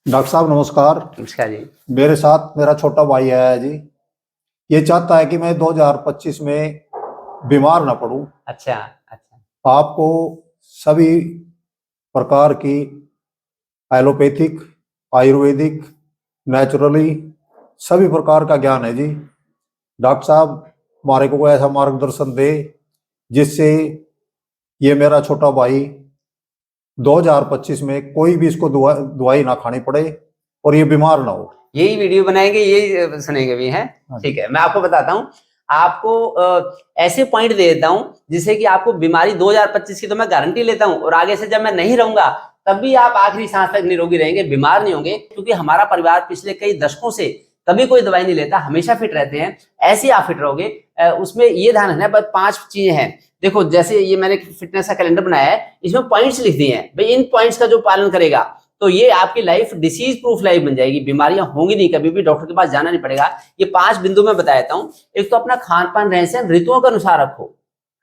Doctor साहब नमस्कार। नमस्कार जी। मेरे साथ मेरा छोटा भाई है जी। ये चाहता है कि मैं 2025 में बीमार ना पड़ूं। अच्छा, अच्छा। आपको सभी प्रकार की एलोपैथिक, आयुर्वेदिक, नेचुरली सभी प्रकार का ज्ञान है जी। डॉक्टर साहब हमारे को ऐसा मार्गदर्शन दे जिससे ये मेरा छोटा भाई 2025 में कोई भी इसको दवाई ना खानी पड़े और ये बीमार ना हो। यही वीडियो बनाएंगे, यही सुनेंगे भी हैं। हाँ जी। ठीक है, मैं आपको बताता हूँ। आपको ऐसे पॉइंट दे देता हूँ जिससे कि आपको बीमारी 2025 की तो मैं गारंटी लेता हूँ, और आगे से जब मैं नहीं रहूंगा तब भी आप आखिरी सांस तक निरोगी रहेंगे, बीमार नहीं होंगे। क्योंकि हमारा परिवार पिछले कई दशकों से कभी कोई दवाई नहीं लेता, हमेशा फिट रहते हैं। ऐसे आप फिट रहोगे। उसमें ये ध्यान रखना है, बस 5 चीजें हैं। देखो, जैसे ये मैंने फिटनेस का कैलेंडर बनाया है, इसमें पॉइंट्स लिख दिए हैं भाई, इन पॉइंट्स का जो पालन करेगा तो ये आपकी लाइफ डिसीज प्रूफ लाइफ बन जाएगी, बीमारियां होंगी नहीं, कभी भी डॉक्टर के पास जाना नहीं पड़ेगा। ये 5 बिंदु मैं बता देता हूँ। एक तो अपना खान पान रहन सहन ऋतुओं के अनुसार रखो।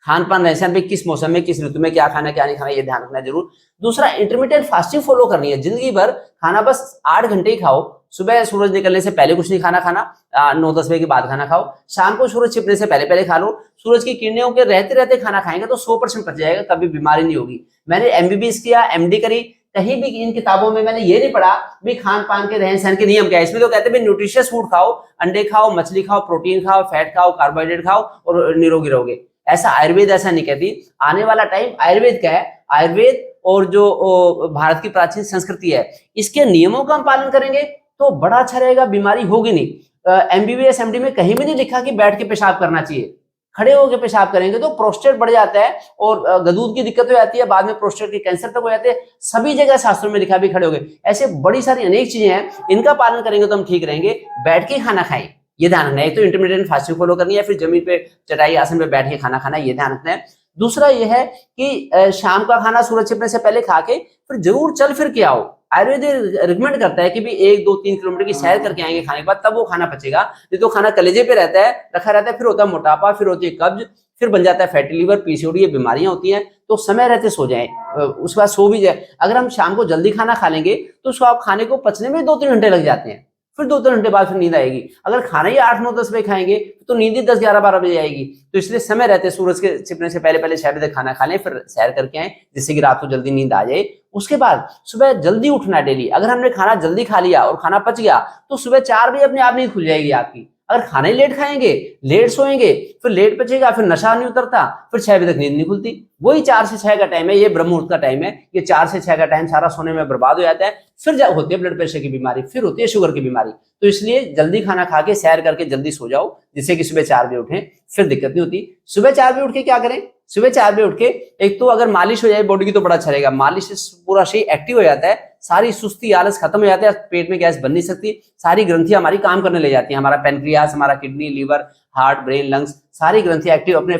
खान पान रहन सहन में किस मौसम में किस ऋतु में क्या खाना क्या नहीं खाना, ये ध्यान रखना जरूर। दूसरा, इंटरमीडिएट फास्टिंग फॉलो करनी है। जिंदगी भर खाना बस 8 घंटे ही खाओ। सुबह सूरज निकलने से पहले कुछ नहीं खाना 9-10 बजे के बाद खाना खाओ। शाम को सूरज छिपने से पहले पहले खा लो। सूरज की किरणों के रहते रहते खाना खाएंगे तो 100% पच जाएगा, कभी बीमारी नहीं होगी। मैंने एमबीबीएस किया, एमडी करी, कहीं भी इन किताबों में मैंने ये नहीं पढ़ा भी खान पान के रहन सहन के नियम क्या है। इसमें तो कहते हैं न्यूट्रिशियस फूड खाओ, अंडे खाओ, मछली खाओ, प्रोटीन खाओ, फैट खाओ, कार्बोहाइड्रेट खाओ और निरोगी रहोगे। ऐसा आयुर्वेद ऐसा नहीं कहती। आने वाला टाइम आयुर्वेद का है। आयुर्वेद और जो भारत की प्राचीन संस्कृति है, इसके नियमों का हम पालन करेंगे तो बड़ा अच्छा रहेगा, बीमारी होगी नहीं। एमबीबीएस एमडी में कहीं भी नहीं लिखा कि बैठ के पेशाब करना चाहिए। खड़े होकर पेशाब करेंगे तो प्रोस्टेट बढ़ जाता है और गदूद की दिक्कत हो जाती है, बाद में प्रोस्टेट के कैंसर तक हो जाते हैं। सभी जगह शास्त्रों में लिखा भी खड़े हो गए। ऐसे बड़ी सारी अनेक चीजें हैं, इनका पालन करेंगे तो हम ठीक रहेंगे। बैठ के खाना खाएं, ये ध्यान रखना है। एक तो इंटरमीडिएट फास्टिंग फॉलो करनी है, फिर जमीन पे चटाई आसन पे बैठ के खाना खाना, ये ध्यान रखना है। दूसरा ये है कि शाम का खाना सूरज छिपने से पहले खा के फिर जरूर चल फिर के आओ। आयुर्वेद रिकमेंड करता है कि भी 1-2-3 किलोमीटर की सैर करके आएंगे खाने के बाद, तब वो खाना पचेगा। नहीं तो खाना कलेजे पे रहता है, रखा रहता है, फिर होता है मोटापा, फिर होती है कब्ज, फिर बन जाता है फैटी लीवर, पीसीओडी, ये बीमारियां होती हैं। तो समय रहते सो जाएं, उसके बाद सो भी जाए। अगर हम शाम को जल्दी खाना खा लेंगे तो उसको आप खाने को पचने में 2-3 घंटे लग जाते हैं, फिर 2-3 घंटे बाद फिर नींद आएगी। अगर खाना ही 8-9-10 बजे खाएंगे तो नींद ही 10-11-12 बजे आएगी। तो इसलिए समय रहते सूरज के छिपने से पहले पहले 6 बजे खाना खा लें, फिर सैर करके आए, जिससे कि रात को जल्दी नींद आ जाए। उसके बाद सुबह जल्दी उठना डेली। अगर हमने खाना जल्दी खा लिया और खाना पच गया तो सुबह 4 बजे अपने आप नींद खुल जाएगी आपकी। अगर खाना ही लेट खाएंगे, लेट सोएंगे, फिर लेट पचेगा, फिर नशा नहीं उतरता, फिर 6 बजे तक नींद नहीं खुलती। वही 4 से 6 का टाइम है, ये ब्रह्म मुहूर्त का टाइम है। ये 4 से 6 का टाइम सारा सोने में बर्बाद हो जाता है। फिर होती है ब्लड प्रेशर की बीमारी, फिर होती है शुगर की बीमारी। तो इसलिए जल्दी खाना खा के सैर करके जल्दी सो जाओ, जिससे कि सुबह 4 बजे उठें, फिर दिक्कत नहीं होती। सुबह 4 बजे उठ के क्या करें? सुबह 4 बजे उठ के एक तो अगर मालिश हो जाए बॉडी की तो बड़ा अच्छा रहेगा। मालिश से पूरा शरीर एक्टिव हो जाता है, सारी सुस्ती आलस खत्म हो जाता है, पेट में गैस बन नहीं सकती, सारी ग्रंथियां हमारी काम करने लग जाती हैं। हमारा पेनक्रियास, हमारा kidney, liver, heart, brain, lungs, सारी ग्रंथियां एक्टिव अपने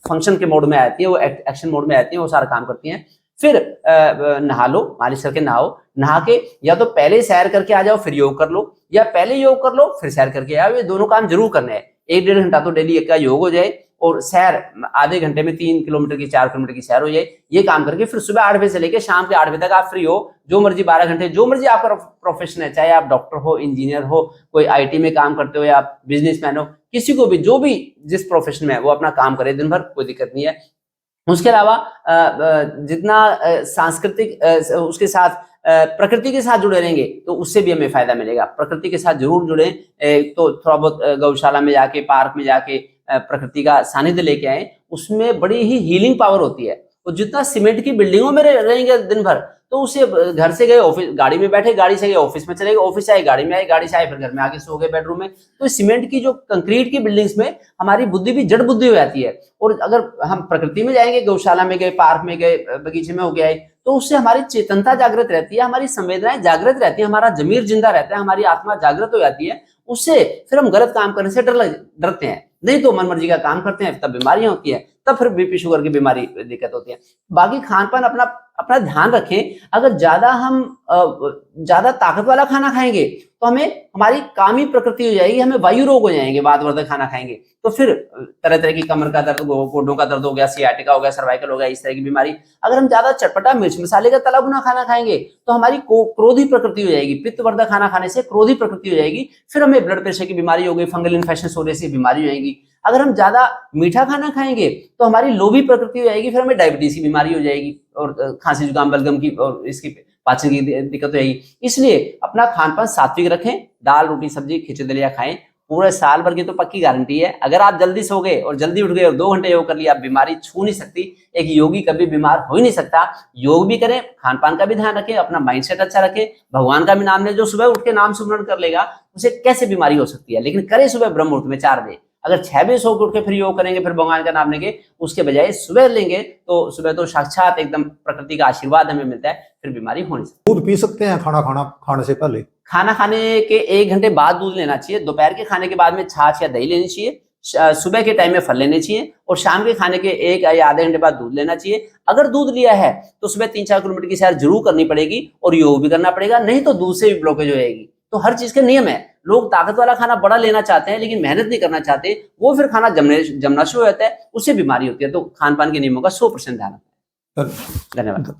फंक्शन के मोड में आती है, वो एक्शन मोड में आती है, वो सारा काम करती हैं। फिर नहा लो, मालिश करके नहाओ। नहा के या तो पहले सैर करके आ जाओ फिर योग कर लो, या पहले योग कर लो फिर सैर करके आओ। ये दोनों काम जरूर करने हैं। 1-1.5 घंटा तो डेली का योग हो जाए और सैर आधे घंटे में 3 किलोमीटर की 4 किलोमीटर की सैर हो जाए। ये काम करके फिर सुबह 8 बजे से लेकर शाम के 8 बजे तक आप फ्री हो। जो मर्जी 12 घंटे, जो मर्जी आपका प्रोफेशन है, चाहे आप डॉक्टर हो, इंजीनियर हो, कोई आईटी में काम करते हो, या आप बिजनेसमैन हो, किसी को भी जो भी जिस प्रोफेशन में है वो अपना काम करे दिन भर, कोई दिक्कत नहीं है। उसके अलावा जितना सांस्कृतिक उसके साथ प्रकृति के साथ जुड़े रहेंगे तो उससे भी हमें फायदा मिलेगा। प्रकृति के साथ जरूर जुड़े। तो थोड़ा बहुत गौशाला में जाके, पार्क में जाके प्रकृति का सानिध्य लेके आए, उसमें बड़ी ही हीलिंग पावर होती है। और जितना सीमेंट की बिल्डिंगों में रहेंगे दिन भर, तो उससे घर से गए ऑफिस, गाड़ी में बैठे, गाड़ी से गए ऑफिस में चले गए, ऑफिस से आए गाड़ी में आए, गाड़ी से आए फिर घर में आके सो गए बेडरूम में। तो सीमेंट की जो कंक्रीट की बिल्डिंग्स में हमारी बुद्धि भी जड़ बुद्धि हो जाती है। और अगर हम प्रकृति में जाएंगे, गौशाला में गए, पार्क में गए, बगीचे में हो गए, तो उससे हमारी चेतनता जागृत रहती है, हमारी संवेदनाएं जागृत रहती है, हमारा जमीर जिंदा रहता है, हमारी आत्मा जागृत हो जाती है। उससे फिर हम गलत काम करने से डरते हैं। नहीं तो मन मर्जी का काम करते हैं, तब बीमारियां होती है। तब फिर बीपी शुगर की बीमारी दिक्कत होती है। बाकी खान पान अपना अपना ध्यान रखें। अगर ज्यादा ताकत वाला खाना खाएंगे तो हमें हमारी कामी प्रकृति हो जाएगी, हमें वायु रोग हो जाएंगे। वातवर्धक खाना खाएंगे तो फिर तरह तरह की कमर का दर्द, गोडों का दर्द हो गया, सियाटिका हो गया, सर्वाइकल हो गया, इस तरह की बीमारी। अगर हम ज्यादा चटपटा मिर्च मसाले का तला भुना खाना खाएंगे तो हमारी क्रोधी प्रकृति हो जाएगी। पित्तवर्धक खाना खाने से क्रोधी प्रकृति हो जाएगी, फिर हमें ब्लड प्रेशर की बीमारी हो गई, फंगल इन्फेक्शन होने से बीमारी हो जाएगी। अगर हम ज्यादा मीठा खाना खाएंगे तो हमारी लोभी प्रकृति हो जाएगी, फिर हमें डायबिटीज की बीमारी हो जाएगी और खांसी जुकाम बलगम की और इसकी पाचन की दिक्कत हो जाएगी। इसलिए अपना खान पान सात्विक रखें, दाल रोटी सब्जी खिचड़ी दलिया खाएं। पूरे साल भर की तो पक्की गारंटी है। अगर आप जल्दी सो गए और जल्दी उठ गए और 2 घंटे योग कर लिया, बीमारी छू नहीं सकती। एक योगी कभी बीमार हो ही नहीं सकता। योग भी करें, खान पान का भी ध्यान रखें, अपना माइंडसेट अच्छा रखें, भगवान का भी नाम ले। जो सुबह उठ के नाम सुमरण कर लेगा उसे कैसे बीमारी हो सकती है, लेकिन करे सुबह ब्रह्म मुहूर्त में 4 बजे। अगर 6 बजे सो के उठ के फिर योग करेंगे, फिर भगवान का नाम लेंगे, उसके बजाय सुबह लेंगे तो सुबह तो साक्षात एकदम प्रकृति का आशीर्वाद हमें मिलता है, फिर बीमारी हो नहीं सकती। दूध पी सकते हैं खाने से पहले? खाना खाने के 1 घंटे बाद दूध लेना चाहिए। दोपहर के खाने के बाद में छाछ या दही लेनी चाहिए। सुबह के टाइम में फल लेने चाहिए और शाम के खाने के 1 या आधे घंटे बाद दूध लेना चाहिए। अगर दूध लिया है तो सुबह 3-4 किलोमीटर की सैर जरूर करनी पड़ेगी और योग भी करना पड़ेगा, नहीं तो दूध से भी ब्लॉकेज हो जाएगी। तो हर चीज के नियम है। लोग ताकत वाला खाना बड़ा लेना चाहते हैं लेकिन मेहनत नहीं करना चाहते, वो फिर खाना जमना शुरू हो जाता है, उससे बीमारी होती है। तो खान पान के नियमों का 100% ध्यान रखें। धन्यवाद।